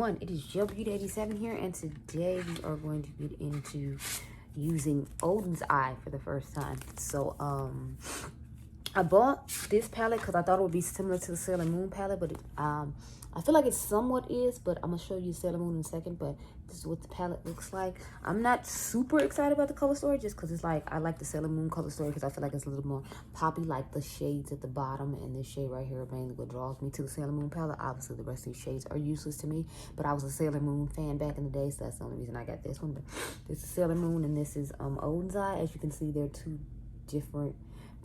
everyone, it is Joe Beauty 87 here, and today we are going to get into using Oden's eye for the first time. So I bought this palette because I thought it would be similar to the Sailor Moon palette, but I feel like it somewhat is, but I'm gonna show you Sailor Moon in a second. But this is what the palette looks like. I'm not super excited about the color story just because it's like, I like the Sailor Moon color story because I feel like it's a little more poppy, like the shades at the bottom and this shade right here are mainly what draws me to the Sailor Moon palette. Obviously the rest of these shades are useless to me, but I was a Sailor Moon fan back in the day, so that's the only reason I got this one. But this is Sailor Moon and this is Oden's eye. As you can see, they're two different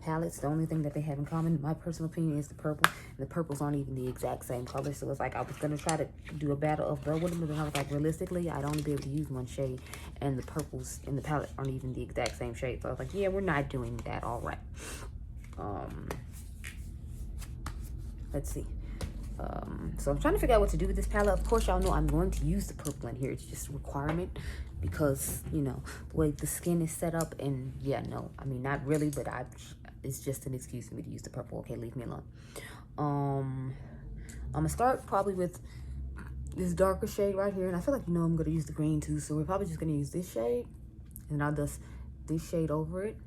palettes. The only thing that they have in common, in my personal opinion, is the purple. And the purples aren't even the exact same color. So it's like I was gonna try to do a battle of both with them, but then I was like, realistically, I'd only be able to use one shade, and the purples in the palette aren't even the exact same shade. So I was like, yeah, we're not doing that. All right. Let's see. So I'm trying to figure out what to do with this palette. Of course, y'all know I'm going to use the purple in here. It's just a requirement because, you know, the way the skin is set up. And yeah, no, I mean, not really, but it's just an excuse for me to use the purple. Okay, leave me alone. I'm gonna start probably with this darker shade right here, and I feel like, you know, I'm gonna use the green too, so we're probably just gonna use this shade, and I'll dust this shade over it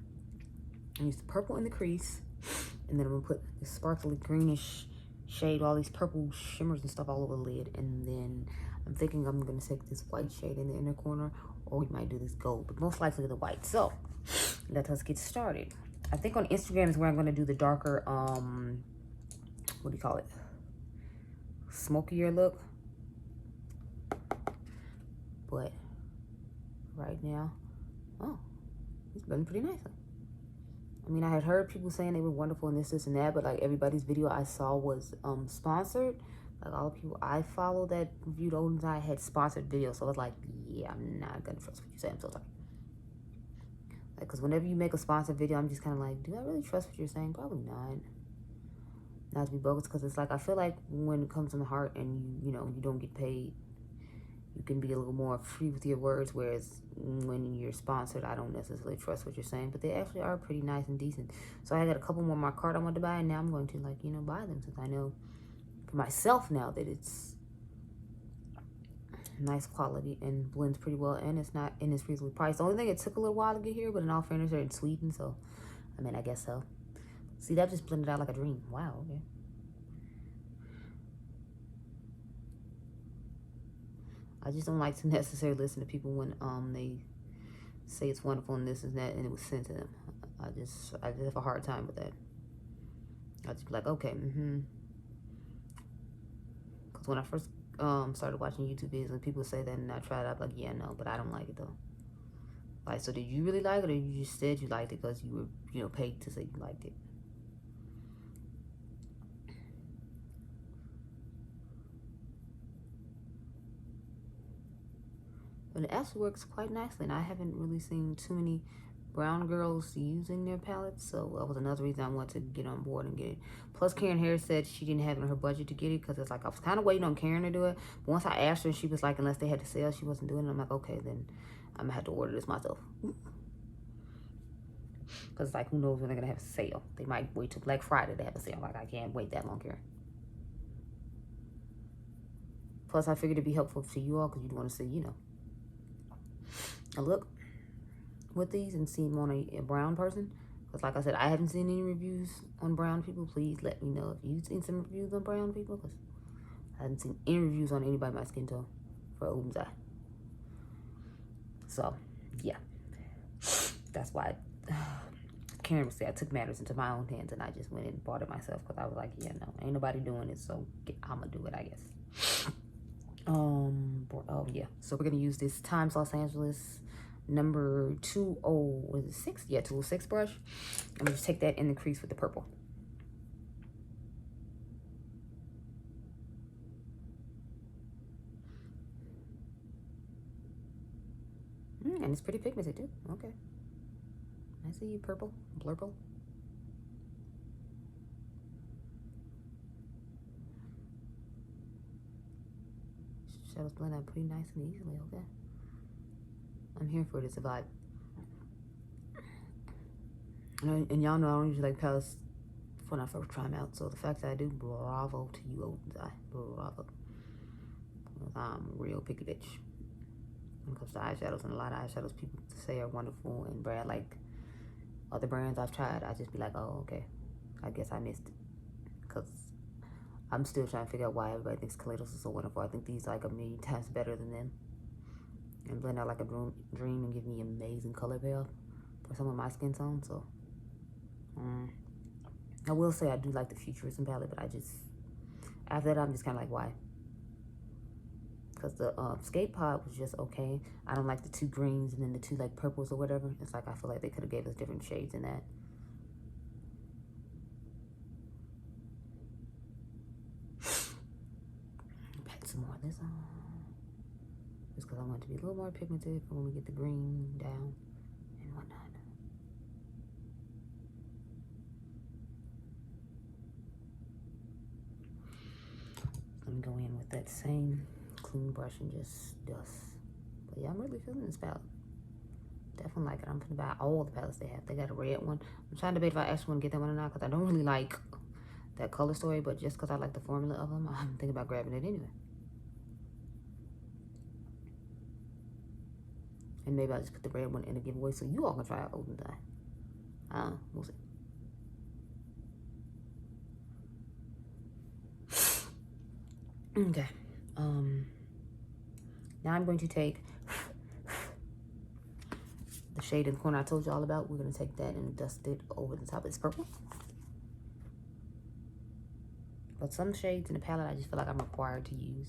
and use the purple in the crease, and then I'm gonna put this sparkly greenish shade, all these purple shimmers and stuff all over the lid. And then I'm thinking I'm gonna take this white shade in the inner corner, or we might do this gold, but most likely the white. So let us get started. I think on Instagram is where I'm gonna do the darker, what do you call it? Smokier look. But right now, oh, it's blending pretty nicely. I mean, I had heard people saying they were wonderful and this and that, but like everybody's video I saw was sponsored. Like all the people I follow that reviewed Oden's eye had sponsored videos, so I was like, yeah, I'm not gonna trust what you say. I'm so sorry. Like, cause whenever you make a sponsored video, I'm just kind of like, do I really trust what you're saying? Probably not. Not to be bogus, because it's like, I feel like when it comes from the heart and you know, you don't get paid, you can be a little more free with your words, whereas when you're sponsored, I don't necessarily trust what you're saying, but they actually are pretty nice and decent. So I got a couple more on my cart I wanted to buy, and now I'm going to, like, you know, buy them, since I know for myself now that it's nice quality and blends pretty well, and it's reasonably priced. The only thing, it took a little while to get here, but in all fairness, they're in Sweden, so I mean, I guess so. See, that just blended out like a dream. Wow, okay. I just don't like to necessarily listen to people when they say it's wonderful and this and that, and it was sent to them. I just have a hard time with that. I just be like, okay, Because when I first started watching YouTube videos and people say that and I tried it, I'm like, yeah, no, but I don't like it though. Like, so did you really like it, or you just said you liked it because you were, you know, paid to say you liked it? But it actually works quite nicely, and I haven't really seen too many brown girls using their palettes, so that was another reason I wanted to get on board and get it. Plus, Karen Harris said she didn't have it in her budget to get it, because it's like, I was kind of waiting on Karen to do it, but once I asked her, and she was like, unless they had to sale, she wasn't doing it. I'm like, okay, then I'm gonna have to order this myself. Because, like, who knows when they're gonna have a sale? They might wait till Black Friday to have a sale. Like, I can't wait that long, Karen. Plus, I figured it'd be helpful to you all, because you'd want to see, you know, a look with these and see them on a brown person. Because like I said, I haven't seen any reviews on brown people. Please let me know if you've seen some reviews on brown people, because I haven't seen any reviews on anybody my skin tone for Oden's eye. So yeah, that's why Karen would say I took matters into my own hands, and I just went and bought it myself, because I was like, yeah, no, ain't nobody doing it, so I'm gonna do it, I guess. Oh yeah, so we're gonna use this Times Los Angeles number 206, yeah, 206 brush. I'm gonna just take that in the crease with the purple. And it's pretty pigmented too. Okay, I see you, purple, blurple. Shadows blend out pretty nice and easily. Okay, I'm here for it. It's a vibe. And y'all know I don't usually like palettes when I first try them out. So the fact that I do, bravo to you, Oden's eye. Bravo. I'm a real picky bitch when it comes to eyeshadows, and a lot of eyeshadows people say are wonderful and brand like other brands I've tried. I just be like, oh, okay, I guess I missed it, because I'm still trying to figure out why everybody thinks Kaleidos is so wonderful. I think these are like a million times better than them, and blend out like a dream and give me amazing color payoff for some of my skin tone. So I will say I do like the Futurism palette, but I just, after that, I'm just kind of like, why? Because the Skate Pod was just okay. I don't like the 2 greens and then the 2 like purples or whatever. It's like I feel like they could have gave us different shades in that. Pat some more of this on. Just because I want it to be a little more pigmented for when we get the green down and whatnot. Let me go in with that same clean brush and just dust. But yeah, I'm really feeling this palette. Definitely like it. I'm gonna buy all the palettes they have. They got a red one. I'm trying to debate if I actually want to get that one or not, because I don't really like that color story, but just because I like the formula of them, I'm thinking about grabbing it anyway. And maybe I'll just put the red one in a giveaway so you all can try out Oden's Eye. We'll see. Okay. Now I'm going to take the shade in the corner I told you all about. We're going to take that and dust it over the top. It's purple. But some shades in the palette I just feel like I'm required to use.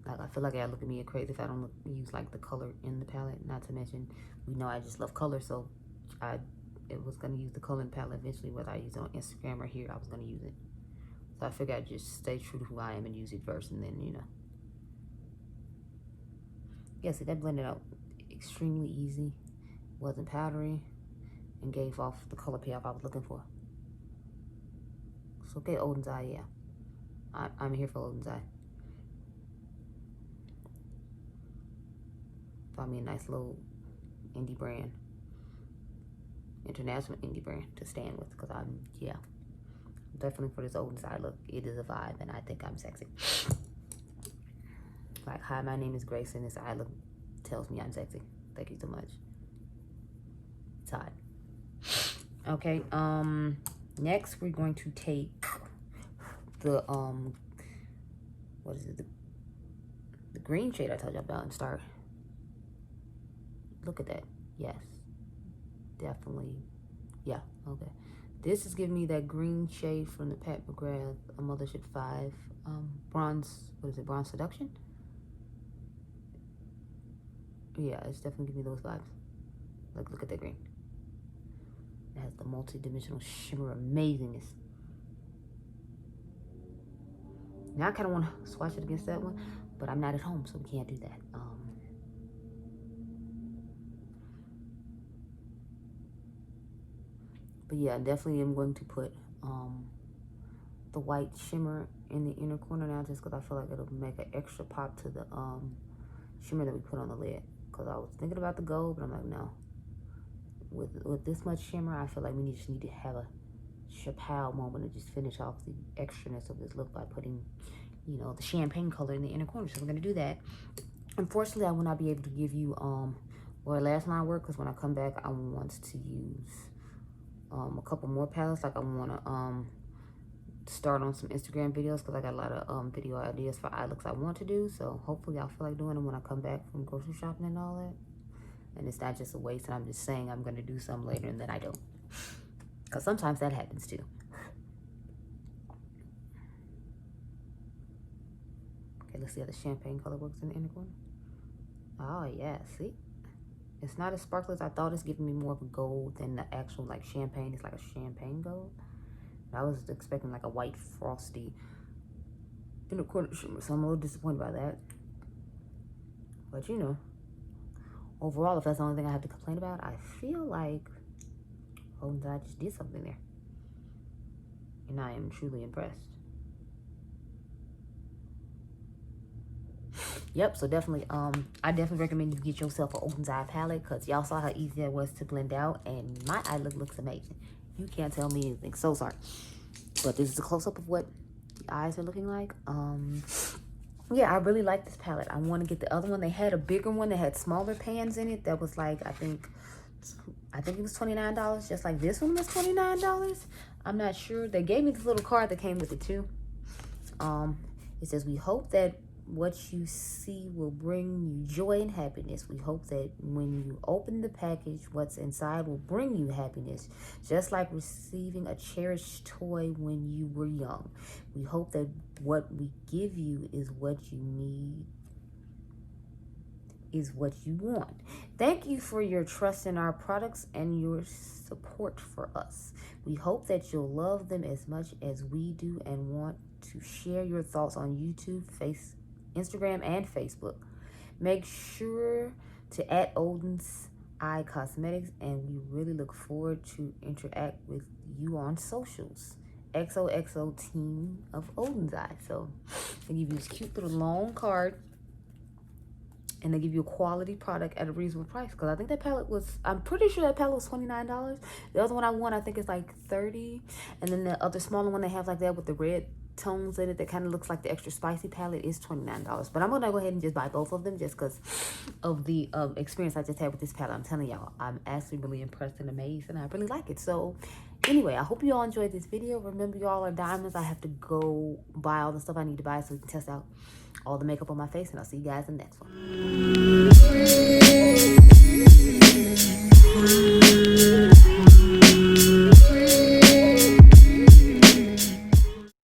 Like, I feel like I look at me crazy if I don't use like the color in the palette. Not to mention, we know I just love color, so it was gonna use the color in the palette eventually, whether I use it on Instagram or here, I was gonna use it. So I figured I'd just stay true to who I am and use it first, and then, you know. Yeah, see, that blended out extremely easy, wasn't powdery, and gave off the color payoff I was looking for. So okay, Oden's Eye, yeah. I'm here for Oden's Eye. Found me a nice little indie brand, international indie brand to stand with, because I'm definitely for this Oden's Eye look. It is a vibe, and I think I'm sexy. Like, hi, my name is Grace, and this eye look tells me I'm sexy. Thank you so much. It's hot. Okay, next we're going to take the what is it? The green shade I told you about and start. Look at that. Yes. Definitely. Yeah, okay. This is giving me that green shade from the Pat McGrath A Mothership 5 bronze, what is it, Bronze Seduction? Yeah, it's definitely giving me those vibes. Like, look at that green. It has the multi-dimensional shimmer amazingness. Now I kind of want to swatch it against that one, but I'm not at home, so we can't do that. But yeah, definitely am going to put the white shimmer in the inner corner now, just because I feel like it'll make an extra pop to the shimmer that we put on the lid. Because I was thinking about the gold, but I'm like, no. With this much shimmer, I feel like we just need to have a Chappelle moment and just finish off the extraness of this look by putting, you know, the champagne color in the inner corner. So we're going to do that. Unfortunately, I will not be able to give you where last line work, because when I come back, I want to use a couple more palettes. Like, I want to start on some Instagram videos, because I got a lot of video ideas for eye looks I want to do. So hopefully I'll feel like doing them when I come back from grocery shopping and all that. And it's not just a waste, and I'm just saying I'm going to do some later and then I don't. Because sometimes that happens too. Okay, let's see how the champagne color works in the inner corner. Oh yeah, see? It's not as sparkly as I thought. It's giving me more of a gold than the actual like champagne. It's like a champagne gold. I was expecting like a white frosty inner corner shimmer, so I'm a little disappointed by that. But you know, overall, if that's the only thing I have to complain about, I feel like Oden's Eye just did something there. And I am truly impressed. Yep, so definitely, I definitely recommend you get yourself an Oden's Eye palette, because y'all saw how easy that was to blend out, and my eye look looks amazing. You can't tell me anything, so sorry. But this is a close-up of what the eyes are looking like. Yeah, I really like this palette. I want to get the other one. They had a bigger one that had smaller pans in it. That was like, I think it was $29, just like this one was $29. I'm not sure. They gave me this little card that came with it too. It says, we hope that what you see will bring you joy and happiness. We hope that when you open the package, what's inside will bring you happiness, just like receiving a cherished toy when you were young. We hope that what we give you is what you need, is what you want. Thank you for your trust in our products and your support for us. We hope that you'll love them as much as we do and want to share your thoughts on YouTube, Instagram, and Facebook. Make sure to add Oden's Eye Cosmetics, and we really look forward to interact with you on socials. XOXO team of Oden's Eye. So they give you this cute little long card, and they give you a quality product at a reasonable price. Because I think that palette was, I'm pretty sure that palette was $29. The other one I won, I think it's like $30. And then the other smaller one they have like that with the red tones in it that kind of looks like the extra spicy palette is $29. But I'm gonna go ahead and just buy both of them just because of the experience I just had with this palette. I'm telling y'all, I'm actually really impressed and amazed, and I really like it. So anyway, I hope you all enjoyed this video. Remember, y'all are diamonds. I have to go buy all the stuff I need to buy so we can test out all the makeup on my face, and I'll see you guys in the next one.